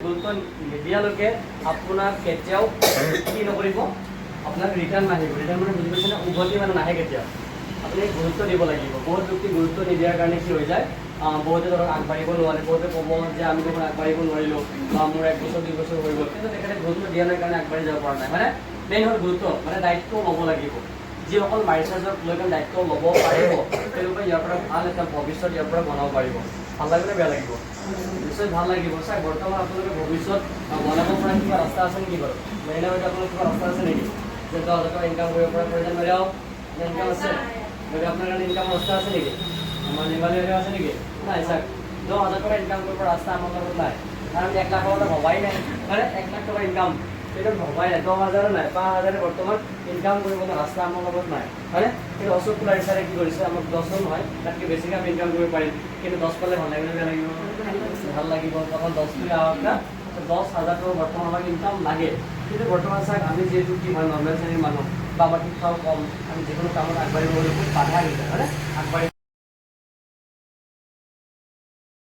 গুৰুত্ব নিদিয়ালৈকে আপোনাক কেতিয়াও কি নকৰিব, আপোনাক ৰিটাৰ্ণ নাহিব। ৰিটাৰ্ণ মানে বুজি পাইছেনে, উভতি মানে নাহে কেতিয়াও। আপুনি গুৰুত্ব দিব লাগিব। বহুত ব্যক্তি গুৰুত্ব নিদিয়াৰ কাৰণে কি হৈ যায়, বহুতে ধৰক আগবাঢ়িব নোৱাৰে, বহুতে ক'ব যে আমি দেখোন আগবাঢ়িব নোৱাৰিলোঁ বা মোৰ 1 বছৰ 2 বছৰ হৈ গ'ল, কিন্তু তেখেতে গুৰুত্ব দিয়া নাই কাৰণে আগবাঢ়ি যাব পৰা নাই। মানে মেইন হ'ল গুৰুত্ব, মানে দায়িত্ব ল'ব লাগিব। যিসকল মাৰিচাৰ্জক লৈ কেনে দায়িত্ব ল'ব পাৰিব, তেওঁলোকে ইয়াৰ পৰা ভাল এটা ভৱিষ্যত ইয়াৰ পৰা বনাব পাৰিব। ভাল লাগিলে বেয়া লাগিব, নিশ্চয় ভাল লাগিব। চাই বৰ্তমান আপোনালোকে ভৱিষ্যত বনাব পৰা কিবা ৰাস্তা আছে নেকি বাৰু? মহিলা বাইদেউ আপোনাৰ কিবা ৰাস্তা আছে নেকি যে 10,000 টকা ইনকাম কৰিব পৰা? প্ৰয়োজন বাইদেউ ইনকাম আছে বাইদেউ, আপোনাৰ কাৰণে ইনকাম ৰাস্তা আছে নেকি? আমাৰ নিৰ্মালী বাইদেউ আছে নেকি? নাই চাওক, 10,000 টকা ইনকাম কৰিব ৰাস্তা আমাৰ লগত নাই, কাৰণ 1 লাখ টকা ভবাই নাই। মানে 1 লাখ টকা ইনকাম সেইটো ভবাই নাই, 10,000 নাই, 5,000 বৰ্তমান ইনকাম কৰিবলৈ ৰাস্তা আমাৰ লগত নাই, হয়নে? কিন্তু অশোক কুলাৰ ছাৰে কি কৰিছে, আমাক 10 নহয় তাতকৈ বেছিকৈ আমি ইনকাম কৰিব পাৰিম। কিন্তু 10 পালে ভাল লাগিলে বেয়া লাগিব, ভাল লাগিব। তখন 10 টোৱে আহক না, 10,000 টকা বৰ্তমান আমাক ইনকাম লাগে। কিন্তু বৰ্তমান চাওক, আমি যিহেতু কি হয় নৰ্মেল শ্ৰেণীৰ মানুহ বা আমাৰ শিক্ষাও কম, আমি যিকোনো কামত আগবাঢ়িব গ'লে খুব বাধা আহি যায়, হয়নে? আগবাঢ়ি